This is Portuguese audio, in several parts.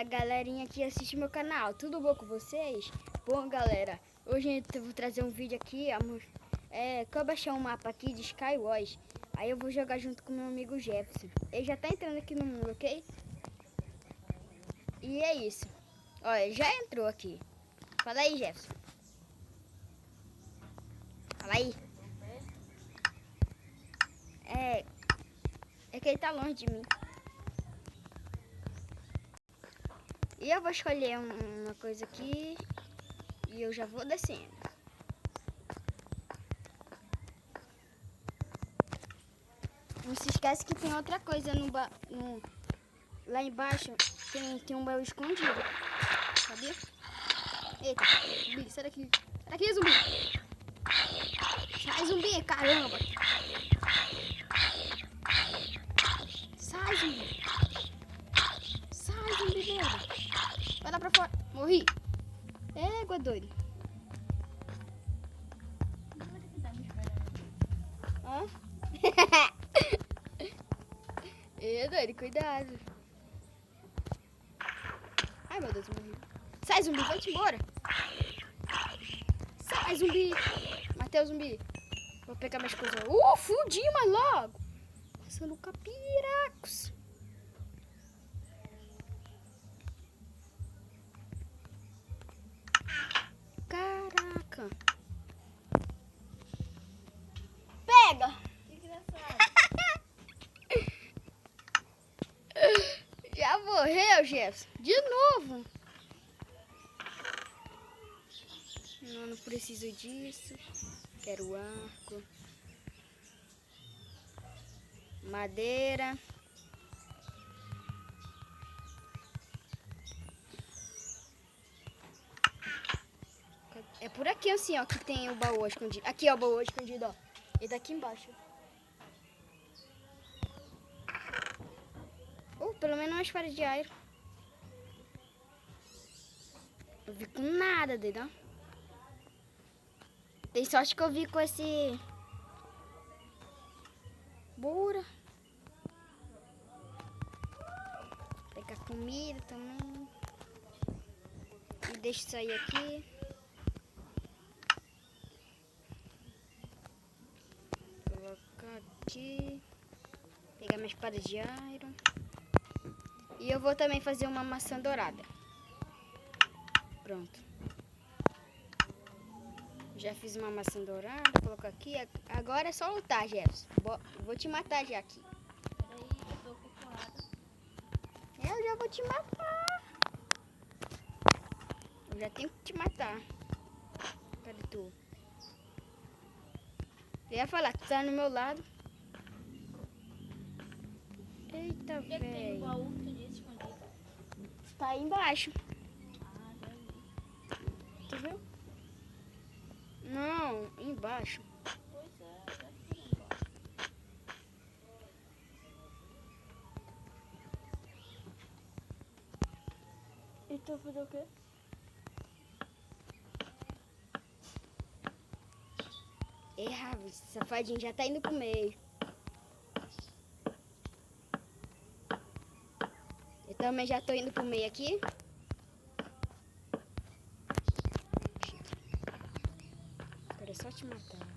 galerinha que assiste meu canal, tudo bom com vocês? Bom, galera, hoje eu vou trazer um vídeo aqui, que eu baixei um mapa aqui de Skywars. Aí eu vou jogar junto com meu amigo Jefferson. Ele já tá entrando aqui no mundo, ok? E é isso. Olha, já entrou aqui. Fala aí, Jefferson. Fala aí. É que ele tá longe de mim. E eu vou escolher uma coisa aqui e eu já vou descendo. Não se esquece que tem outra coisa lá embaixo. Tem um baú escondido. Sabia? Eita, zumbi, sai daqui. Sai daqui, zumbi. Sai, zumbi, caramba. Sai, zumbi. Sai, zumbi, doido. Vai lá pra fora. Morri. Égua, doido. Hã? Doido, cuidado. Ai, meu Deus, morri. Sai, zumbi, vai-te embora. Sai, zumbi. Matei o zumbi. Vou pegar minhas coisas. Fudi, mas logo. Passando capiracos. Caraca. Pega. Que engraçado. Já morreu, Jefferson. De novo. Não preciso disso. Quero arco. Madeira. É por aqui assim, ó, que tem o baú escondido. Aqui, ó, o baú escondido, ó. E daqui embaixo. Pelo menos umas paredes de aero. Não vi com nada, doidão. Tem sorte que eu vi com esse... Bora. Pegar comida também. E deixa sair aqui. Colocar aqui. Pegar minhas paredes de aero. E eu vou também fazer uma maçã dourada. Pronto. Já fiz uma maçã dourada, colocar aqui. Agora é só lutar, Jefferson. Vou te matar já aqui. Peraí, eu tô ocupada. Eu já vou te matar. Eu já tenho que te matar. Cadê tu? Eu ia falar, tu tá no meu lado. Eita, Onde é que tem o velho. baú que tu disse escondido? Tá aí embaixo. Ah, já vi. Tu viu? Não, embaixo. Pois é, já vi embaixo. E tu vai fazer o quê? Ravi, safadinho, já tá indo pro meio. Eu também já tô indo pro meio aqui. Agora é só te matar.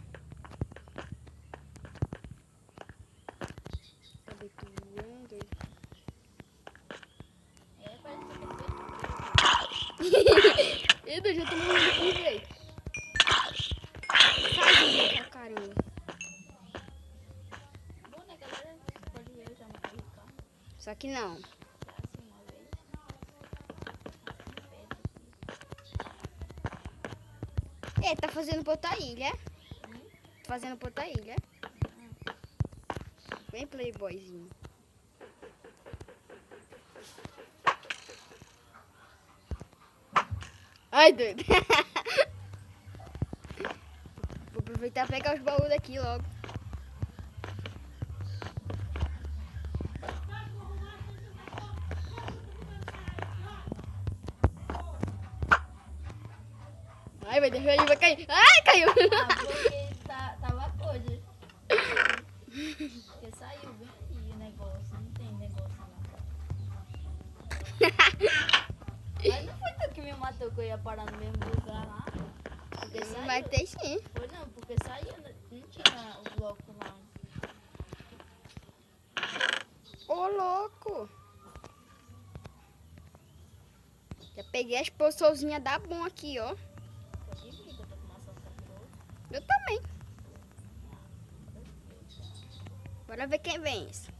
Cadê tu? Parece que Eu já tô morrendo aqui, velho. Sai, zumbi, pra caramba. bom, né, galera? Pode ver, eu já matei o carro. Só que não. Já assim uma vez. Tá fazendo pra outra ilha, é? Tá fazendo pra outra ilha, é? Bem playboyzinho. Ai, doido. Vou aproveitar e pegar os baús daqui logo. Ai, vai deixar ele, vai cair. Ai, caiu. Ah, porque tava coisa. Porque saiu bem aí o negócio. Não tem negócio lá. Mas não foi tu que me matou que eu ia parar no mesmo lugar lá? Porque Eu saiu. matei sim. Foi não, porque saiu, não tinha o bloco lá. Ô, louco. Já peguei as poçãozinhas da bom aqui, ó. Pode vir, que eu tô com maçã cabulosa. Eu também. Bora ver quem vence.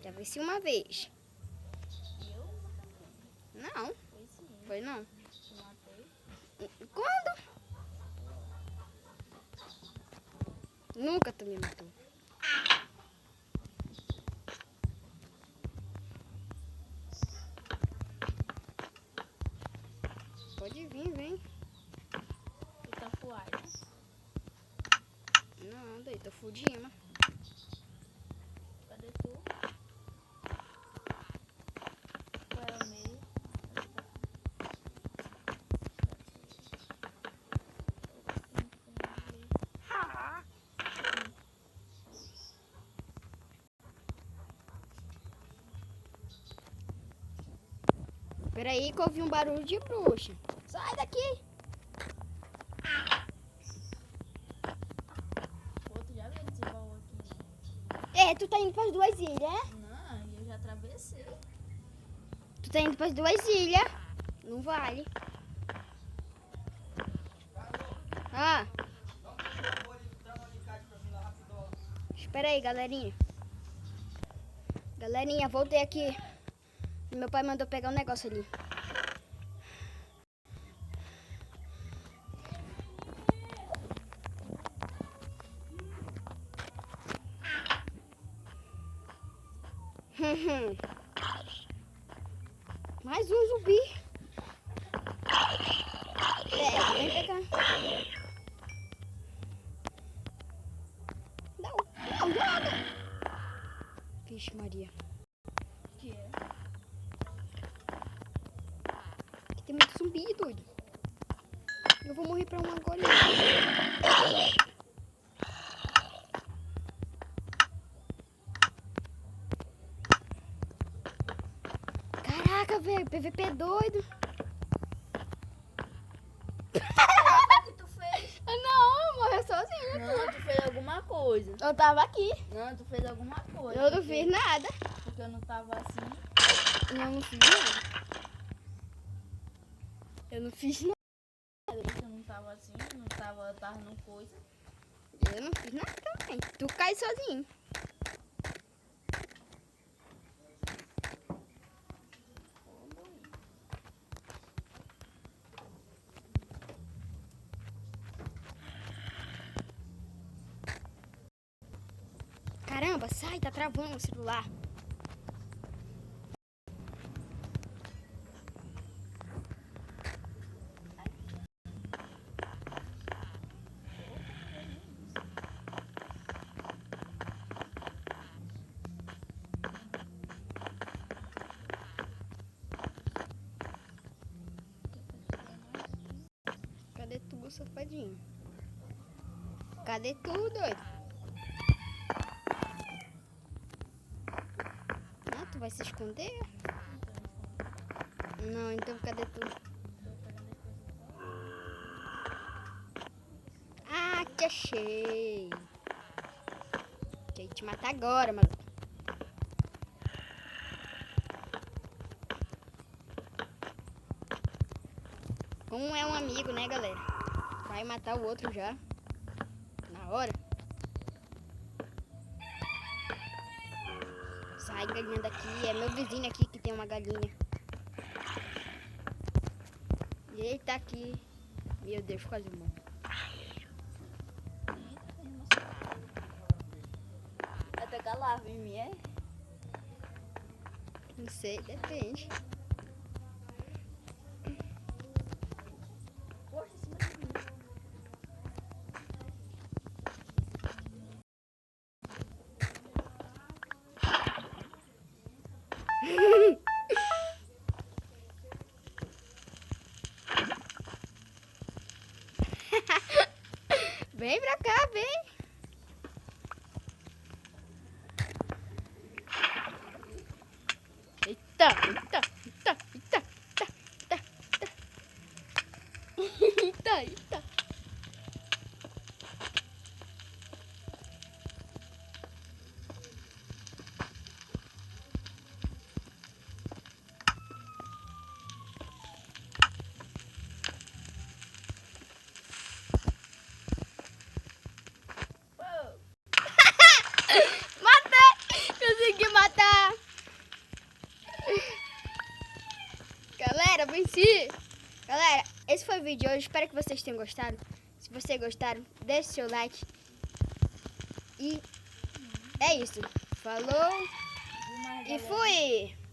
Já venci uma vez. Eu? Não, Foi sim. foi não. Te matei. Quando? Nunca tu me matou. Pode vir, vem. Tu tá fuai, né? Não, daí tô fudima. Cadê tu? Qual é o meio? Peraí que eu ouvi um barulho de bruxa. Sai daqui. Pô, tu já viu esse baú aqui? É, tu tá indo pras duas ilhas, é? Não, eu já atravessei. Tu tá indo pras duas ilhas. Não vale. Ah. Espera aí, galerinha. Galerinha, voltei aqui. Meu pai mandou pegar um negócio ali. Mais um zumbi. É, vem pegar. Não, não, joga. Vixe, Maria. Que é? Aqui tem muito zumbi, doido. Eu vou morrer pra um agora. Caraca, velho, PVP doido. O que tu fez? Não, morreu sozinho. Não, tu fez alguma coisa. Eu tava aqui. Não, tu fez alguma coisa. Eu não fiz nada. Porque eu não tava assim. Eu não fiz nada. Eu não fiz nada. Eu não tava assim, não tava, tava no coisa. Eu não fiz nada também. Tu cai sozinho. Caramba, sai, tá travando o celular. Cadê tu, safadinho? Cadê tu, doido? Ah, tu vai se esconder? Não, então cadê tu? Ah, te achei. Quer te matar agora, maluco. Um é um amigo, né, galera? Vai matar o outro já. Na hora. Sai, galinha daqui. É meu vizinho aqui que tem uma galinha. E ele tá aqui. Meu Deus, quase morro. Vai pegar larva em mim, é? Não sei, depende. Poxa, em cima de mim. Vem pra cá, vem. Eita, eita, eita, eita, eita. esqueci. Galera, esse foi o vídeo de hoje. Espero que vocês tenham gostado. Se vocês gostaram, deixe seu like. E é isso. Falou Demais, e galera. fui!